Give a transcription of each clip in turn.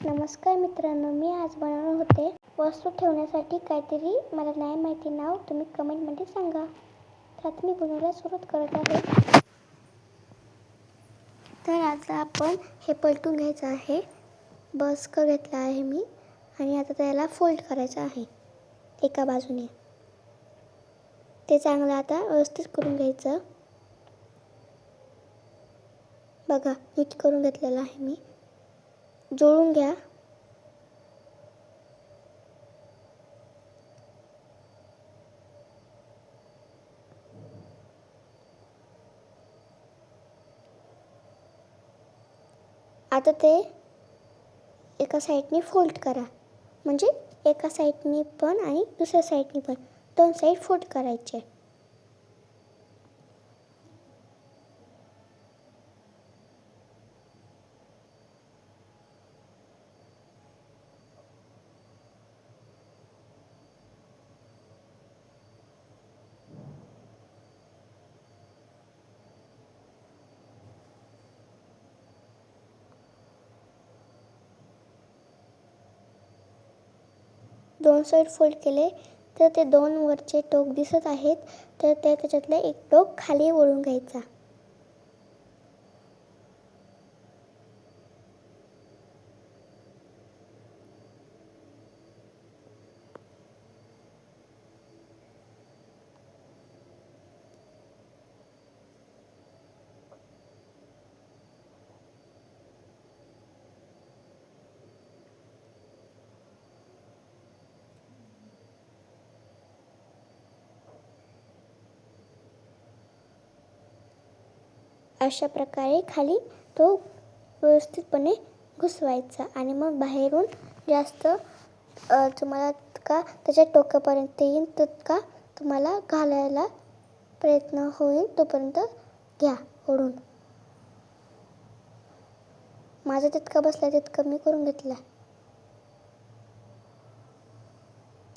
नमस्कार मित्रांनो, मी आज बनवणार होते वस्तू ठेवण्यासाठी काहीतरी. मला नाही माहिती नाव, तुम्ही कमेंटमध्ये सांगा. त्यात मी बनवायला सुरुवात करत आहे. तर आता आपण हे पलटून घ्यायचं आहे. बसकर घेतला आहे मी आणि आता त्याला फोल्ड करायचं आहे एका बाजूने. ते चांगलं आता व्यवस्थित करून घ्यायचं. बघा, नीट करून घेतलेलं आहे मी. जोडून घ्या. आता ते एका साईडने फोल्ड करा, म्हणजे एका साईडने पण आणि दुसऱ्या साईडने पण, दोन साईड फोल्ड करायचे. दोन साईड फोल्ड केले तर ते दोन वरचे टोक दिसत आहेत, तर त्याच्यातलं एक टोक खाली वळून घ्यायचा. अशा प्रकारे खाली तो व्यवस्थितपणे घुसवायचा आणि मग बाहेरून जास्त तुम्हाला का त्याच्या टोकापर्यंत येईल तितका तुम्हाला घालायला प्रयत्न होईल तोपर्यंत घ्या ओढून. माझा तितका बसला तितकं मी करून घेतला.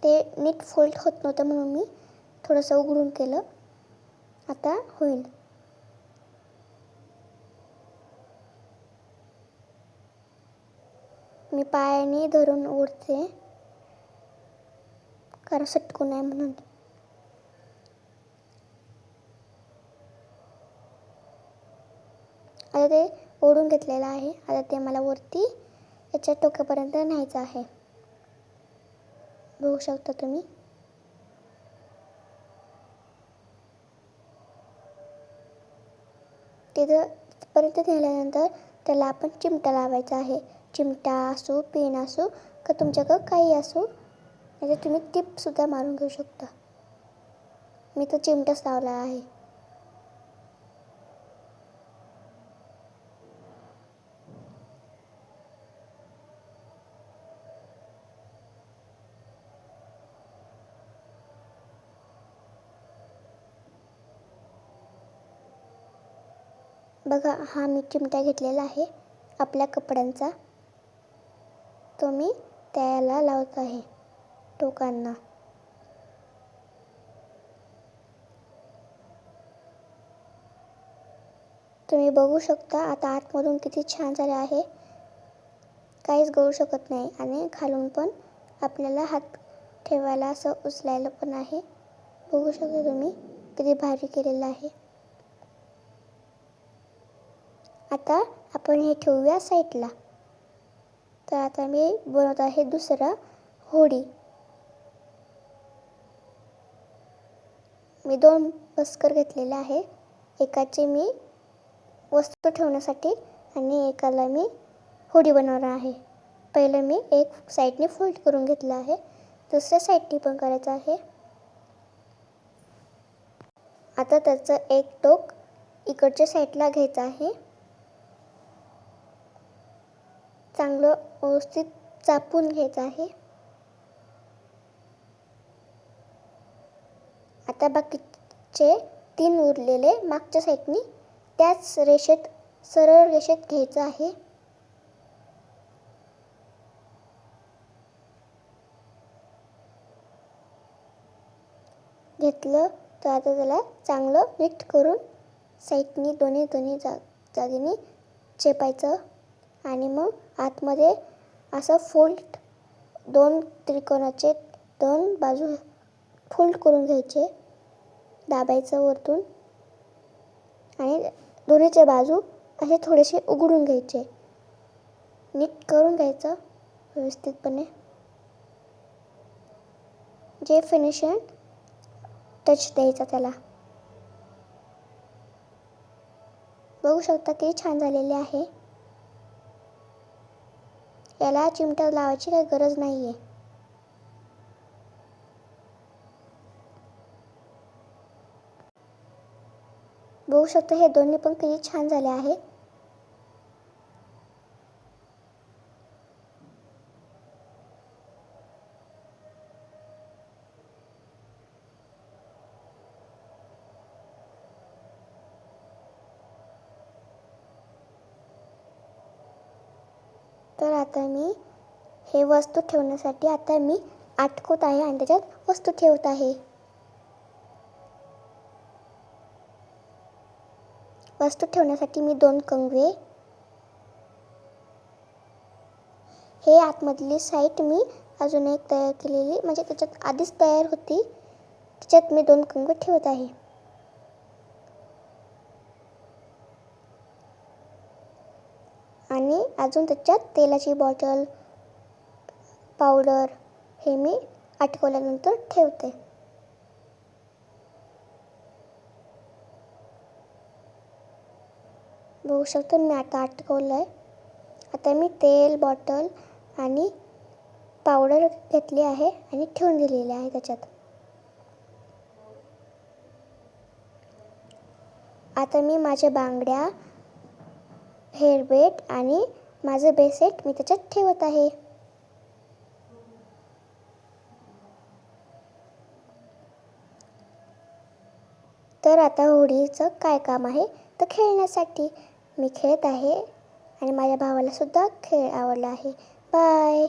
ते नीट फोल्ड होत नव्हतं म्हणून मी थोडंसं उघडून केलं. आता होईल. मी पायाने धरून ओढते कारण सटकू नये म्हणून. आता ते ओढून घेतलेलं आहे. आता ते मला वरती याच्या टोकापर्यंत न्यायचं आहे. बघू शकता तुम्ही. तिथपर्यंत नेल्यानंतर त्याला आपण चिमटा लावायचा आहे. चिमटा असो, पेन असो, का तुमच्याकडं काही असो, म्हणजे तुम्ही टिपसुद्धा मारून घेऊ शकता. मी तो चिमटाच लावला आहे. बघा, हा मी चिमटा घेतलेला आहे आपल्या कपड्यांचा. तो मी त्याला लावत आहे टोकांना. तुम्ही बघू शकता आता आतमधून किती छान झाले आहे. काहीच गळू शकत नाही आणि खालून पण आपल्याला हात ठेवायला असं उचलायला पण आहे. बघू शकता तुम्ही किती भारी केलेलं आहे. आता आपण हे ठेवूया साईडला. तर आता मी बनवत आहे दुसरा होडी. मी दोन बसकर घेतलेले आहे. एकाचे मी वस्तू ठेवण्यासाठी आणि एकाला मी होडी बनवणार आहे. पहिलं मी एक साईडने फोल्ड करून घेतलं आहे, दुसऱ्या साईडने पण करायचं आहे. आता त्याचं एक टोक इकडच्या साईडला घ्यायचं आहे. चांगलं व्यवस्थित चापून घ्यायचं आहे. आता बाकीचे तीन उरलेले मागच्या साईडने त्याच रेषेत, सरळ रेषेत घ्यायचं आहे. घेतलं तर आता त्याला चांगलं नीट करून साईडनी दोन्ही जागेने चेपायचं आणि मग आतमध्ये असं फोल्ड, 2 त्रिकोणाचे 2 बाजू फोल्ड करून घ्यायचे, दाबायचं वरतून आणि दोन्हीचे बाजू असे थोडेसे उघडून घ्यायचे, नीट करून घ्यायचं व्यवस्थितपणे. जे फिनिशिंग टच द्यायचा त्याला. बघू शकता किती छान झालेले आहे. याला चिमटा लावायची काही गरज नाही आहे. बघू शकता हे दोन्ही पण किती छान झाले आहेत. तर आता मी हे वस्तू ठेवण्यासाठी आता मी आटकवत आहे आणि त्याच्यात वस्तू ठेवत आहे. वस्तू ठेवण्यासाठी मी 2 कंगवे, हे आतमधली साईड मी अजून एक तयार केलेली, म्हणजे त्याच्यात आधीच तयार होती, त्याच्यात मी 2 कंगवे ठेवत आहे. आणि अजून त्याच्यात तेलाची बॉटल, पावडर हे मी आटकवल्यानंतर ठेवते. बघू शकता मी आता आटकवलं आहे. आता मी तेल बॉटल आणि पावडर घेतली आहे आणि ठेवून दिलेली आहे त्याच्यात. आता मी माझ्या बांगड्या, हेअरबेट आणि माझं बेसेट मी त्याच्यात ठेवत आहे. तर आता होडीचं काय काम आहे तर खेळण्यासाठी मी खेळत आहे आणि माझ्या भावाला सुद्धा खेळ आवडला आहे. बाय.